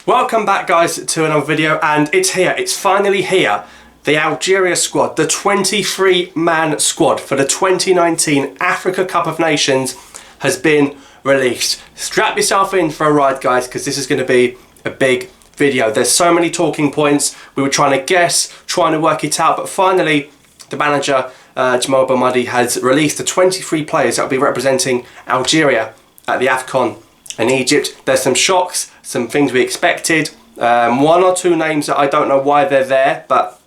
Welcome back guys to another video, and it's finally here. The Algeria squad, the 23-man squad for the 2019 Africa Cup of Nations has been released. Strap yourself in for a ride guys, because this is going to be a big video. There's so many talking points. We were trying to guess, trying to work it out, but finally the manager Djamel Belmadi has released the 23 players that will be representing Algeria at the AFCON in Egypt. There's some shocks, some things we expected, one or two names that I don't know why they're there, but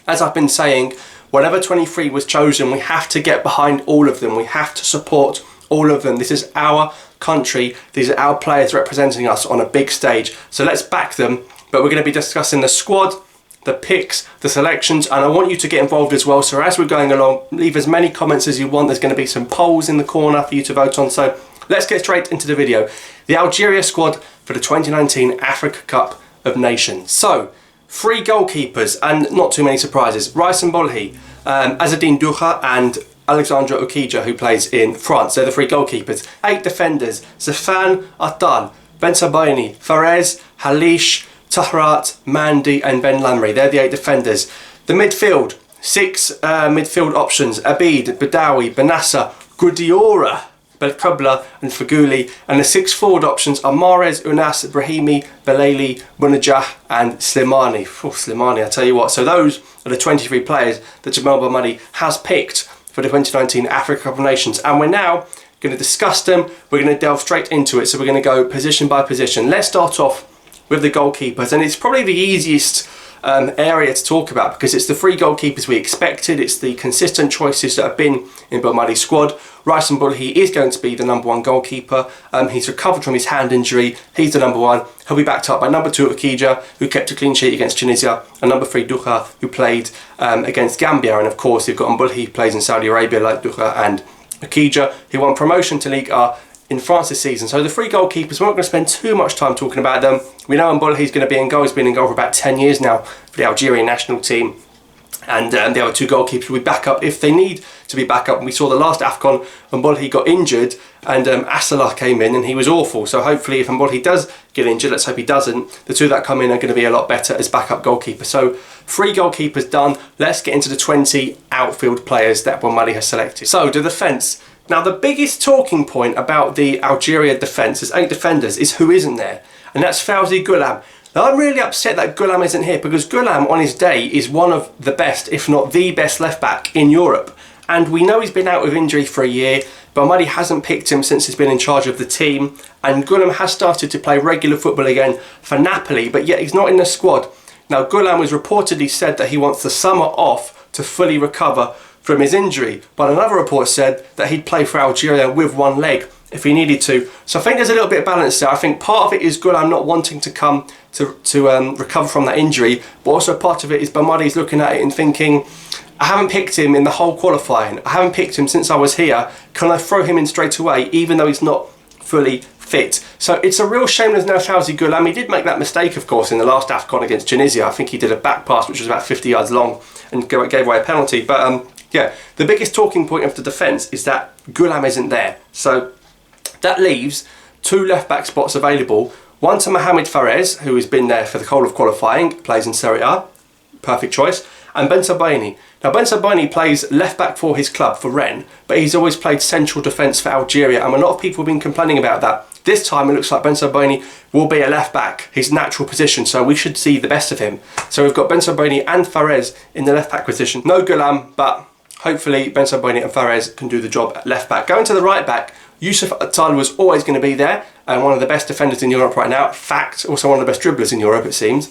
as I've been saying, whatever 23 was chosen, we have to get behind all of them. We have to support all of them. This is our country. These are our players representing us on a big stage. So let's back them. But we're going to be discussing the squad, the picks, the selections, and I want you to get involved as well. So as we're going along, leave as many comments as you want. There's going to be some polls in the corner for you to vote on. So let's get straight into the video. The Algeria squad for the 2019 Africa Cup of Nations. So, 3 goalkeepers, and not too many surprises. Raïs Mbolhi, Azzedine Douha and Alexandre Okija, who plays in France. They're the 3 goalkeepers. 8 defenders, Zafan, Attal, Bensebaini, Fares, Halish, Tahrat, Mandi and Ben Lamri. They're the 8 defenders. The midfield, 6 midfield options. Abid, Badawi, Benassa, Goudiora, Belkabla and Faguli, and the 6 forward options are Mahrez, Unas, Brahimi, Belaili, Bunajah and Slimani. Slimani, I tell you what. So those are the 23 players that Djamel Belmadi has picked for the 2019 Africa Cup of Nations, and we're now going to discuss them. We're going to delve straight into it, so we're going to go position by position. Let's start off with the goalkeepers, and it's probably the easiest area to talk about because it's the 3 goalkeepers we expected. It's the consistent choices that have been in Belmadi's squad. Raïs Mbolhi is going to be the #1 goalkeeper. He's recovered from his hand injury. He's the #1. He'll be backed up by #2 Okija, who kept a clean sheet against Tunisia, and #3 Douha, who played against Gambia. And of course you've got Mbolhi, who plays in Saudi Arabia like Douha, and Okija, who won promotion to Ligue A in France this season. So the 3 goalkeepers, we're not going to spend too much time talking about them. We know Mbolhi's going to be in goal. He's been in goal for about 10 years now for the Algerian national team. And the other 2 goalkeepers will be back up if they need to be back up. And we saw the last AFCON, Mbolhi got injured and Assalah came in and he was awful. So hopefully if Mbolhi does get injured, let's hope he doesn't, the 2 that come in are going to be a lot better as backup goalkeepers. So 3 goalkeepers done. Let's get into the 20 outfield players that Belmadi has selected. So the defence. Now the biggest talking point about the Algeria defence, there's 8 defenders, is who isn't there. And that's Fawzi Ghoulam. Now I'm really upset that Ghoulam isn't here, because Ghoulam on his day is one of the best, if not the best left back in Europe. And we know he's been out with injury for a year. Belmadi hasn't picked him since he's been in charge of the team. And Ghoulam has started to play regular football again for Napoli, but yet he's not in the squad. Now Ghoulam was reportedly said that he wants the summer off to fully recover from his injury, but another report said that he'd play for Algeria with 1 leg if he needed to. So I think there's a little bit of balance there. I think part of it is Ghoulam not wanting to come to recover from that injury, but also part of it is Belmadi's looking at it and thinking, I haven't picked him in the whole qualifying. I haven't picked him since I was here. Can I throw him in straight away, even though he's not fully fit? So it's a real shame there's no Fawzi Ghoulam. He did make that mistake, of course, in the last AFCON against Tunisia. I think he did a back pass which was about 50 yards long and gave away a penalty. But yeah, the biggest talking point of the defence is that Ghoulam isn't there. So that leaves 2 left-back spots available. One to Mohamed Fares, who has been there for the whole of qualifying, plays in Serie A, perfect choice, and Bensebaini. Now Bensebaini plays left-back for his club, for Rennes, but he's always played central defence for Algeria, and a lot of people have been complaining about that. This time it looks like Bensebaini will be a left-back, his natural position, so we should see the best of him. So we've got Bensebaini and Fares in the left-back position. No Ghoulam, but hopefully Bensebaini and Fares can do the job at left-back. Going to the right-back, Youssef Attal was always going to be there, and one of the best defenders in Europe right now. Fact, also one of the best dribblers in Europe, it seems.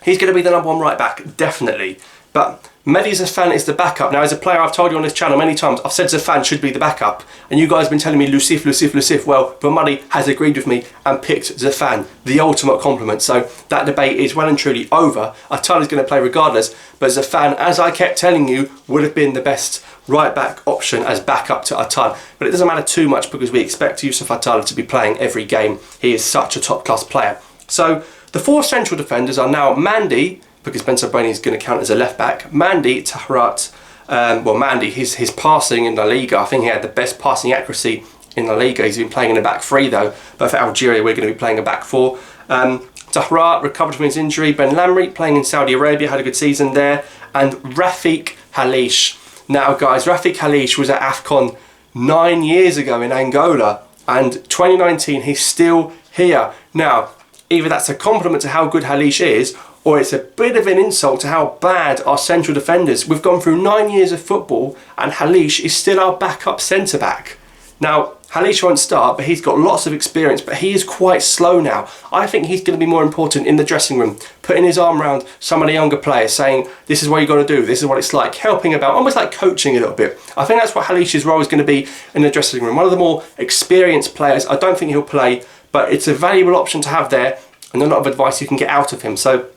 He's going to be the #1 right back, definitely. But Mehdi Zafan is the backup. Now, as a player, I've told you on this channel many times, I've said Zafan should be the backup, and you guys have been telling me Lucif, Lucif, Lucif. Well, Belmadi has agreed with me and picked Zafan, the ultimate compliment. So that debate is well and truly over. Attal is going to play regardless, but Zafan, as I kept telling you, would have been the best right back option as backup to Attal. But it doesn't matter too much because we expect Youssef Attal to be playing every game. He is such a top class player. So the 4 central defenders are now Mandi, because Bensebaini is going to count as a left back. Mandi, Tahrat, Mandi, his passing in La Liga, I think he had the best passing accuracy in La Liga. He's been playing in a back three though, but for Algeria we're going to be playing a back four. Tahra recovered from his injury. Ben Lamry playing in Saudi Arabia, had a good season there. And Rafik Halish. Now guys, Rafik Halish was at AFCON 9 years ago in Angola, and 2019 he's still here. Now, either that's a compliment to how good Halish is, or it's a bit of an insult to how bad our central defenders. We've gone through 9 years of football and Halish is still our backup centre-back. Now, Halish won't start, but he's got lots of experience, but he is quite slow now. I think he's going to be more important in the dressing room, putting his arm around some of the younger players, saying, this is what you've got to do, this is what it's like, helping about, almost like coaching a little bit. I think that's what Halish's role is going to be in the dressing room. One of the more experienced players. I don't think he'll play, but it's a valuable option to have there, and a lot of advice you can get out of him. So,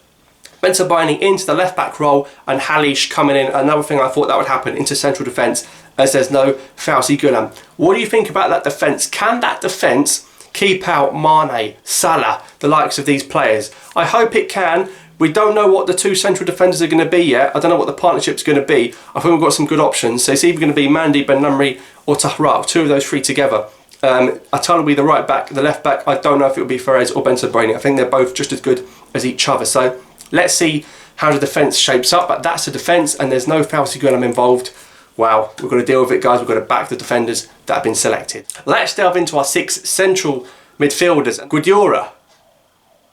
Bentabani into the left-back role, and Halish coming in. Another thing I thought that would happen, into central defence, as there's no Fawzi Gulam. What do you think about that defence? Can that defence keep out Mane, Salah, the likes of these players? I hope it can. We don't know what the two central defenders are going to be yet. I don't know what the partnership's going to be. I think we've got some good options. So it's either going to be Mandy, Ben Lamry or Tahra, two of those three together. Atal will be the right back, the left back. I don't know if it will be Ferez or Bentabani. I think they're both just as good as each other. So let's see how the defence shapes up. But that's a defence, and there's no Fawzi Gulam involved. Wow, we've got to deal with it, guys. We've got to back the defenders that have been selected. Let's delve into our 6 central midfielders. Gudiora.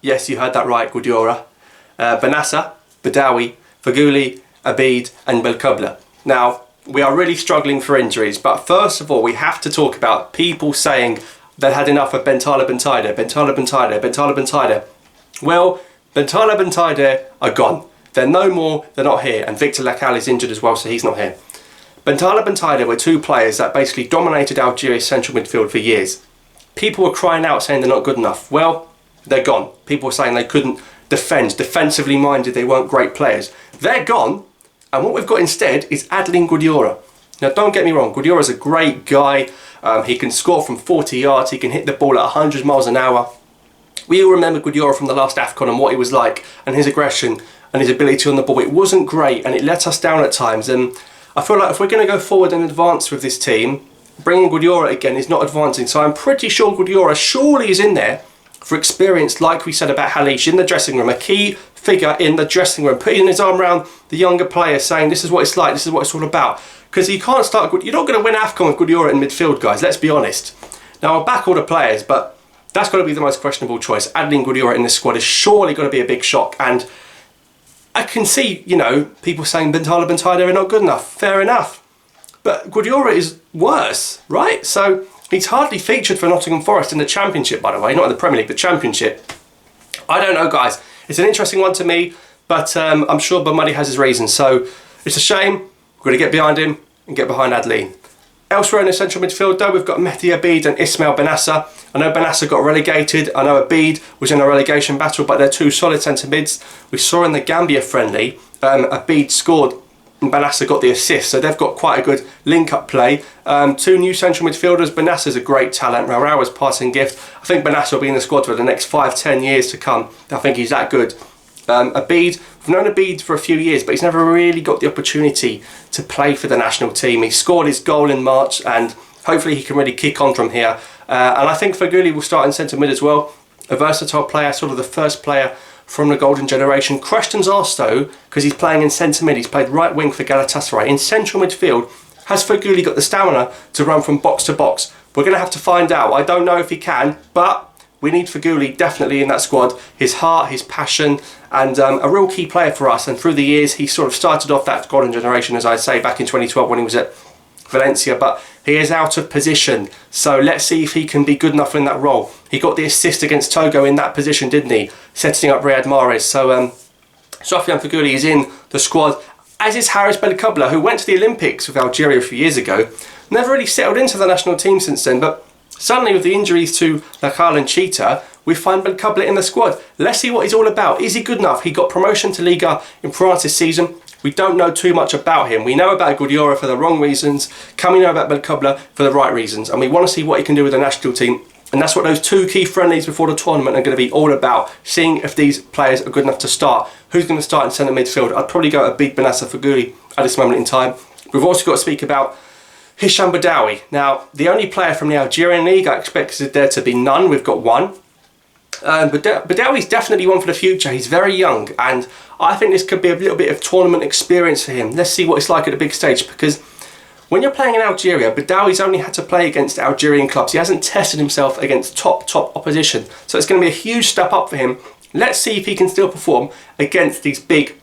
Yes, you heard that right, Gudiora. Benassa, Badawi, Faguli, Abid and Belkabla. Now, we are really struggling for injuries, but first of all, we have to talk about people saying they had enough of Bentala Bentayder, Bentala Bentayder, Bentala Bentayder. Well, Bentala Bentayder are gone. They're no more, they're not here, and Victor Lacal is injured as well, so he's not here. Bentala Bentayder were two players that basically dominated Algeria's central midfield for years. People were crying out saying they're not good enough. Well, they're gone. People were saying they couldn't defend, defensively minded, they weren't great players. They're gone, and what we've got instead is Adeline Gudiora. Now don't get me wrong, Gudiora's a great guy. He can score from 40 yards, he can hit the ball at 100 miles an hour. We all remember Gudiora from the last AFCON and what he was like, and his aggression and his ability on the ball. It wasn't great, and it let us down at times. And I feel like if we're going to go forward and advance with this team, bringing Gudiora again is not advancing. So I'm pretty sure Gudiora surely is in there for experience, like we said about Halish, in the dressing room, a key figure in the dressing room, putting his arm around the younger players, saying this is what it's like, this is what it's all about. Because you can't start, you're not going to win AFCON with Gudiora in midfield, guys, let's be honest. Now I'll back all the players, but that's got to be the most questionable choice. Adeline Gudiora in this squad is surely going to be a big shock, and I can see, you know, people saying Bentala Bentayder are not good enough. Fair enough. But Gudiora is worse, right? So he's hardly featured for Nottingham Forest in the Championship, by the way, not in the Premier League, the Championship. I don't know, guys. It's an interesting one to me, but I'm sure Belmadi has his reasons. So it's a shame. We're going to get behind him and get behind Adeline. Elsewhere in the central midfield, though, we've got Mehdi Abid and Ismail Benassa. I know Benassa got relegated. I know Abid was in a relegation battle, but they're two solid centre mids. We saw in the Gambia friendly, Abid scored and Benassa got the assist, so they've got quite a good link-up play. Two new central midfielders. Benassa's a great talent. Rao's passing gift. I think Benassa will be in the squad for the next 5-10 years to come. I think he's that good. Abid, we've known Abid for a few years, but he's never really got the opportunity to play for the national team. He scored his goal in March, and hopefully he can really kick on from here. And I think Faguli will start in centre mid as well. A versatile player, sort of the first player from the golden generation. Questions asked though, because he's playing in centre mid, he's played right wing for Galatasaray. In central midfield, has Faguli got the stamina to run from box to box? We're going to have to find out. I don't know if he can, but we need Faguli definitely in that squad. His heart, his passion, and a real key player for us. And through the years, he sort of started off that golden generation, as I say, back in 2012 when he was at Valencia, but he is out of position. So let's see if he can be good enough in that role. He got the assist against Togo in that position, didn't he? Setting up Riyad Mahrez. So Sofiane Faguli is in the squad, as is Haris Belkabla, who went to the Olympics with Algeria a few years ago. Never really settled into the national team since then, but suddenly with the injuries to Lacal and Cheetah, we find Belkabla in the squad. Let's see what he's all about. Is he good enough? He got promotion to Liga in France this season. We don't know too much about him. We know about Gudiora for the wrong reasons. Can we know about Belkabla for the right reasons? And we want to see what he can do with the national team. And that's what those two key friendlies before the tournament are going to be all about. Seeing if these players are good enough to start. Who's going to start in centre midfield? I'd probably go Abid Benassa Faguli at this moment in time. We've also got to speak about Sham Badawi. Now, the only player from the Algerian league, I expected there to be none. We've got one. But Badawi's definitely one for the future. He's very young, and I think this could be a little bit of tournament experience for him. Let's see what it's like at the big stage, because when you're playing in Algeria, Badawi's only had to play against Algerian clubs. He hasn't tested himself against top opposition. So it's going to be a huge step up for him. Let's see if he can still perform against these big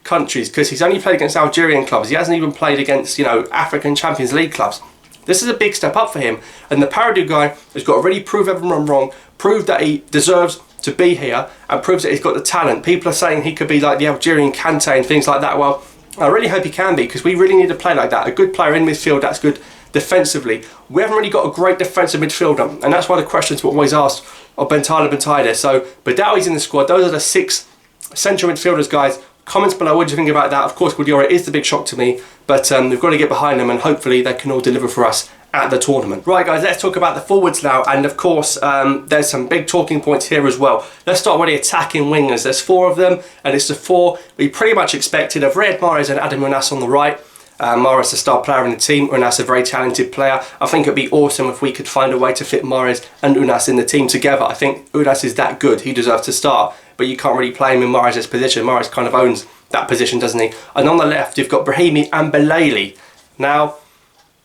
countries, because he's only played against Algerian clubs. He hasn't even played against, you know, African Champions League clubs. This is a big step up for him, and the Paradou guy has got to really prove everyone wrong, prove that he deserves to be here, and proves that he's got the talent. People are saying he could be like the Algerian Kante and things like that. Well, I really hope he can be, because we really need a player like that, a good player in midfield that's good defensively. We haven't really got a great defensive midfielder, and that's why the questions were always asked of Bentaida. So Badawi's in the squad. Those are the 6 central midfielders, guys. Comments below, what do you think about that? Of course, Guardiola is the big shock to me, but we've got to get behind them, and hopefully they can all deliver for us at the tournament. Right, guys, let's talk about the forwards now, and of course, there's some big talking points here as well. Let's start with the attacking wingers. There's 4 of them, and it's the 4 we pretty much expected of Riyad Mahrez and Adam Unas on the right. Mahrez is a star player in the team, Unas a very talented player. I think it'd be awesome if we could find a way to fit Mahrez and Unas in the team together. I think Unas is that good, he deserves to start, but you can't really play him in Mahrez's position. Mahrez kind of owns that position, doesn't he? And on the left, you've got Brahimi and Belaili. Now,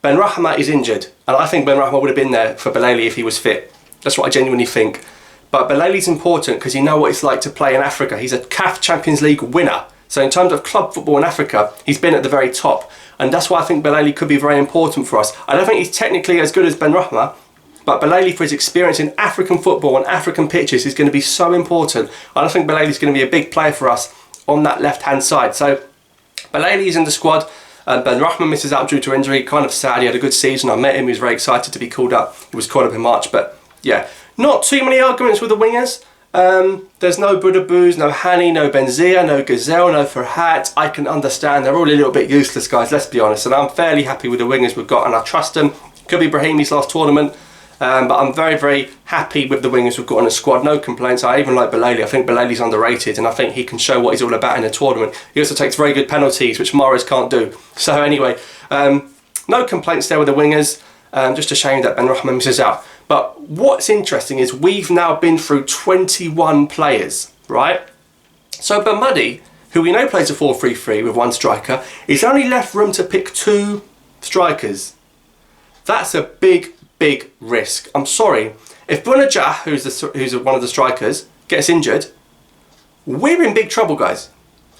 Benrahma is injured, and I think Benrahma would have been there for Belaili if he was fit. That's what I genuinely think. But Belaili's important because you know what it's like to play in Africa. He's a CAF Champions League winner. So in terms of club football in Africa, he's been at the very top. And that's why I think Belaili could be very important for us. I don't think he's technically as good as Benrahma, but Belaili, for his experience in African football and African pitches, is going to be so important. I think Belaili's going to be a big player for us on that left-hand side. So Belaili's in the squad. Benrahma misses out due to injury. Kind of sad. He had a good season. I met him. He was very excited to be called up. He was called up in March. But yeah, not too many arguments with the wingers. There's no Boudabous, no Hani, no Benzia, no Gazelle, no Farhat. I can understand. They're all a little bit useless, guys. Let's be honest. And I'm fairly happy with the wingers we've got, and I trust them. Could be Brahimi's last tournament. But I'm very happy with the wingers we've got on the squad. No complaints. I even like Belaili. I think Belaili's underrated, and I think he can show what he's all about in a tournament. He also takes very good penalties, which Mahrez can't do. So anyway, no complaints there with the wingers. Just a shame that Benrahma misses out. But what's interesting is we've now been through 21 players, right? So Belmadi, who we know plays a 4-3-3 with 1 striker, is only left room to pick 2 strikers. That's a big risk. I'm sorry. If Bounedjah, who's one of the strikers, gets injured, we're in big trouble, guys.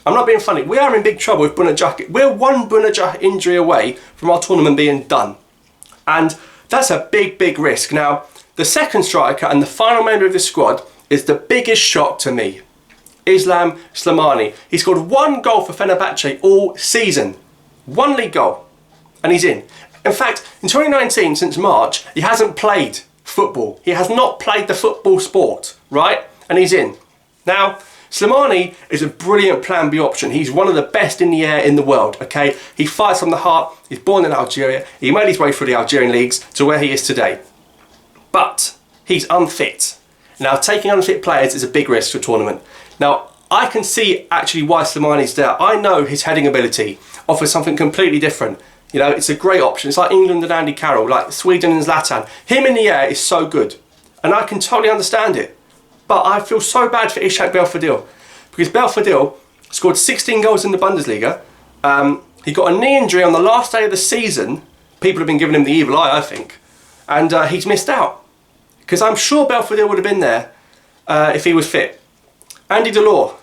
I'm not being funny. We are in big trouble with Bounedjah. We're 1 Bounedjah injury away from our tournament being done. And that's a big risk. Now, the second striker and the final member of the squad is the biggest shock to me. Islam Slimani. He scored 1 goal for Fenerbahce all season. 1 league goal. And he's in. In fact, in 2019, since March, he hasn't played football. He has not played the football sport, right? And he's in. Now, Slimani is a brilliant plan B option. He's one of the best in the air in the world, okay? He fights from the heart. He's born in Algeria. He made his way through the Algerian leagues to where he is today. But he's unfit. Now, taking unfit players is a big risk for a tournament. Now, I can see actually why Slimani's there. I know his heading ability offers something completely different. You know, it's a great option. It's like England and Andy Carroll, like Sweden and Zlatan. Him in the air is so good. And I can totally understand it. But I feel so bad for Ishak Belfodil. Because Belfodil scored 16 goals in the Bundesliga. He got a knee injury on the last day of the season. People have been giving him the evil eye, I think. And he's missed out. Because I'm sure Belfodil would have been there if he was fit. Andy Delors,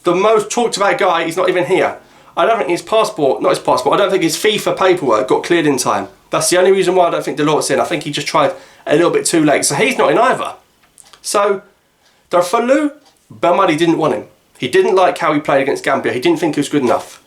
the most talked about guy, he's not even here. I don't think his passport, not his passport, I don't think his FIFA paperwork got cleared in time. That's the only reason why I don't think Delors in. I think he just tried a little bit too late. So he's not in either. So, Darfalou, Belmadi didn't want him. He didn't like how he played against Gambia. He didn't think he was good enough.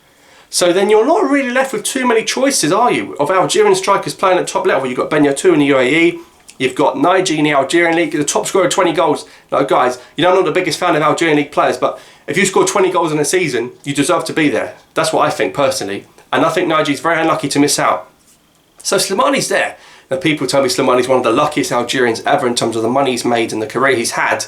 So then you're not really left with too many choices, are you? Of Algerian strikers playing at top level. You've got Benyatou in the UAE. You've got Naiji in the Algerian league, the top scorer of 20 goals. Now guys, you know I'm not the biggest fan of Algerian league players, but if you score 20 goals in a season, you deserve to be there. That's what I think personally. And I think Naiji's very unlucky to miss out. So Slimani's there. Now people tell me Slimani's one of the luckiest Algerians ever in terms of the money he's made and the career he's had.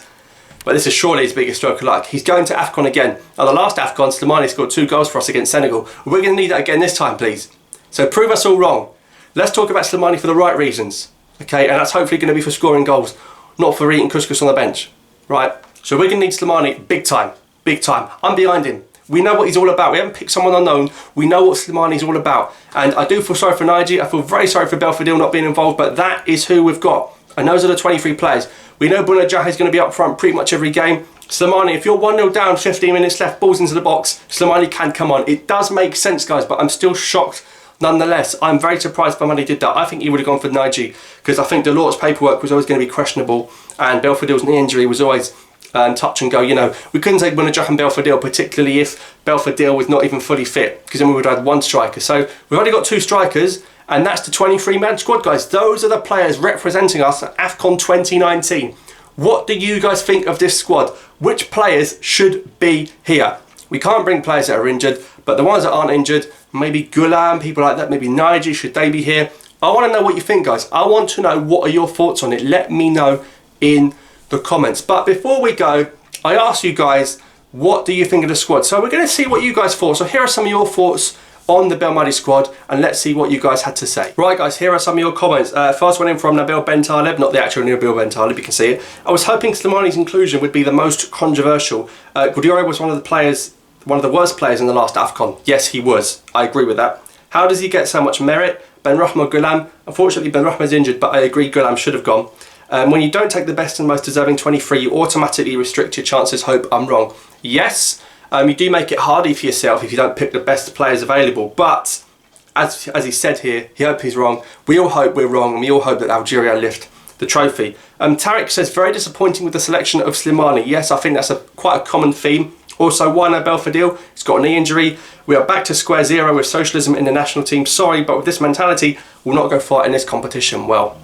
But this is surely his biggest stroke of luck. He's going to AFCON again. Now the last AFCON, Slimani scored 2 goals for us against Senegal. We're going to need that again this time, please. So prove us all wrong. let's talk about Slimani for the right reasons, okay? And that's hopefully going to be for scoring goals, not for eating couscous on the bench, right? So we're going to need Slimani big time, big time. I'm behind him. We know what he's all about. We haven't picked someone unknown. We know what Slimani's all about. And I do feel sorry for Naiji. I feel very sorry for Belfodil not being involved, but that is who we've got. And those are the 23 players. We know Bouna Diagne is going to be up front pretty much every game. Slimani, if you're 1-0 down, 15 minutes left, balls into the box, Slimani can come on. It does make sense, guys, but I'm still shocked nonetheless. I'm very surprised Belmadi did that. I think he would have gone for Naiji, because I think Delort's paperwork was always going to be questionable, and Belfodil's knee injury was always touch and go. You know, we couldn't take Bouna Diagne and Belfodil, particularly if Belfodil was not even fully fit, because then we would have had one striker. So we've only got 2 strikers, and that's the 23-man squad, guys. Those are the players representing us at AFCON 2019. What do you guys think of this squad? Which players should be here? We can't bring players that are injured, but the ones that aren't injured, maybe Gulam, people like that, maybe Naiji, should they be here? I want to know what you think, guys. I want to know what are your thoughts on it. Let me know in the comments. But before we go, I asked you guys, what do you think of the squad? So we're going to see what you guys thought. So here are some of your thoughts on the Belmadi squad, and let's see what you guys had to say. Right, guys, here are some of your comments. First one in from Nabil Ben Taleb, not the actual Nabil Ben Taleb, you can see it. I was hoping Slimani's inclusion would be the most controversial. Gudiora was one of the worst players in the last AFCON. Yes, he was. I agree with that. How does he get so much merit? Benrahma Gulam. Unfortunately, Benrahma's injured, but I agree Gulam should have gone. When you don't take the best and most deserving 23, you automatically restrict your chances. Hope I'm wrong. Yes. You do make it harder for yourself if you don't pick the best players available, but as he said here, he hopes he's wrong. We all hope we're wrong, and we all hope that Algeria lift the trophy. Tariq says, very disappointing with the selection of Slimani. Yes, I think that's quite a common theme. Also, why no Belfodil? He's got a knee injury. We are back to square zero with socialism in the national team. Sorry, but with this mentality, we'll not go far in this competition. Well,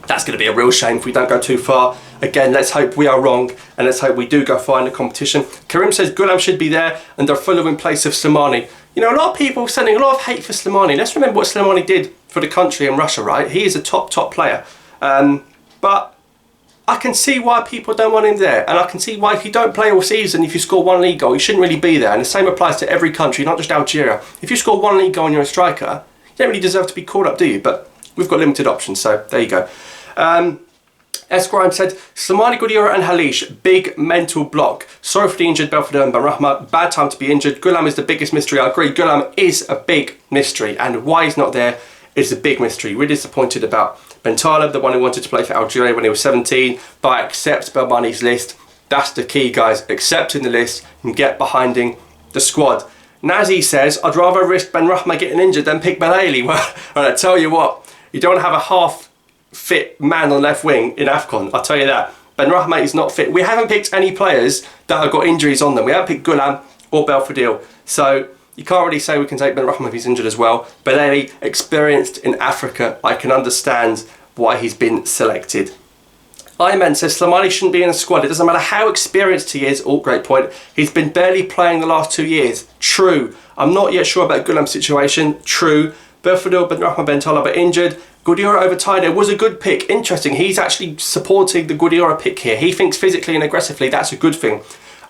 that's going to be a real shame if we don't go too far. Again, let's hope we are wrong, and let's hope we do go far in the competition. Karim says Gulam should be there and they're full in place of Slimani. You know, a lot of people sending a lot of hate for Slimani. Let's remember what Slimani did for the country in Russia, right? He is a top player. But I can see why people don't want him there, and I can see why if you don't play all season, if you score 1 league goal, you shouldn't really be there. And the same applies to every country, not just Algeria. If you score 1 league goal and you're a striker, you don't really deserve to be called up, do you? But we've got limited options, so there you go. Esquire said, Slimani, Gudiora and Halish, big mental block. Sorry for the injured Belfodil and Benrahma. Bad time to be injured. Gulam is the biggest mystery. I agree, Gulam is a big mystery, and why he's not there is a big mystery. We're disappointed about Ben Taleb, the one who wanted to play for Algeria when he was 17, but I accept Belmadi's list. That's the key, guys. Accepting the list and get behind the squad. Nazi says, I'd rather risk Benrahma getting injured than pick Belaili. Well, I tell you what, you don't have a half-fit man on left wing in AFCON, I'll tell you that. Benrahma is not fit. We haven't picked any players that have got injuries on them. We haven't picked Gulam or Belfodil. So you can't really say we can take Benrahma if he's injured as well. Belaili, experienced in Africa, I can understand why he's been selected. Iman says Slimani shouldn't be in the squad. It doesn't matter how experienced he is. Oh, great point. He's been barely playing the last 2 years. True. I'm not yet sure about Gulam's situation. True. Belfodil, Benrahma, Ben Taleb are injured. Gudiora over Taide was a good pick. Interesting. He's actually supporting the Gudiora pick here. He thinks physically and aggressively that's a good thing.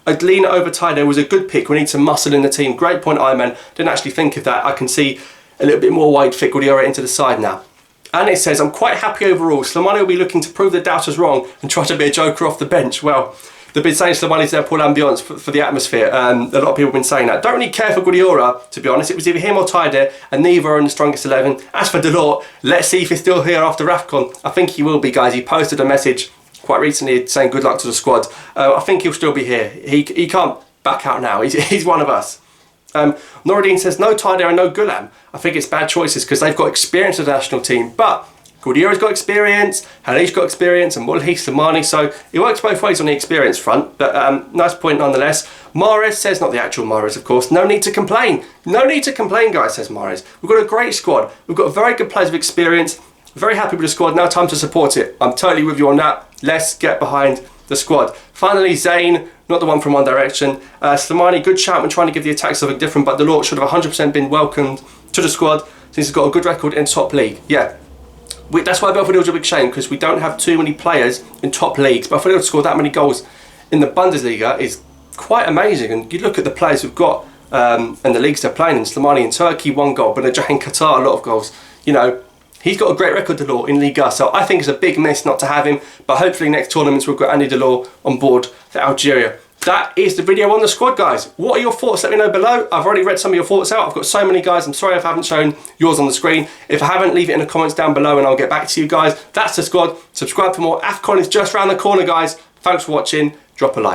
Adlina over Taide was a good pick. We need some muscle in the team. Great point, Iman. Didn't actually think of that. I can see a little bit more wide fit Gudiora into the side now. And it says, I'm quite happy overall. Slimani will be looking to prove the doubters wrong and try to be a joker off the bench. Well, they've been saying Slimani's there pour l'ambiance for the atmosphere. A lot of people have been saying that. Don't really care for Gudiora, to be honest. It was either him or Taide, and neither are in the strongest 11. As for Delort, let's see if he's still here after AFCON. I think he will be, guys. He posted a message quite recently saying good luck to the squad. I think he'll still be here. He can't back out now. He's one of us. Noureddin says, no Taide and no Gulam. I think it's bad choices because they've got experience with the national team. But Gudiora's got experience, Halil's got experience, and Mulhi, Slimani, so it works both ways on the experience front, but nice point nonetheless. Mahrez says, not the actual Mahrez of course, no need to complain. No need to complain, guys, says Mahrez. We've got a great squad. We've got very good players of experience. Very happy with the squad. Now time to support it. I'm totally with you on that. Let's get behind the squad. Finally, Zayn, not the one from One Direction. Slimani, good shout when trying to give the attack something different, but Delort should have 100% been welcomed to the squad since he's got a good record in top league. Yeah. That's why Belfodil's a big shame, because we don't have too many players in top leagues. Belfodil to score that many goals in the Bundesliga is quite amazing. And you look at the players we've got and the leagues they're playing in. Slimani in Turkey, 1 goal. Bouna Diagne in Qatar, a lot of goals. You know, He's got a great record, Delors, in Liga, so I think it's a big miss not to have him, but hopefully next tournaments we've got Andy Delors on board for Algeria. That is the video on the squad, guys. What are your thoughts? Let me know below. I've already read some of your thoughts out. I've got so many, guys. I'm sorry if I haven't shown yours on the screen. If I haven't, leave it in the comments down below and I'll get back to you guys. That's the squad. Subscribe for more. AFCON is just around the corner, guys. Thanks for watching. Drop a like.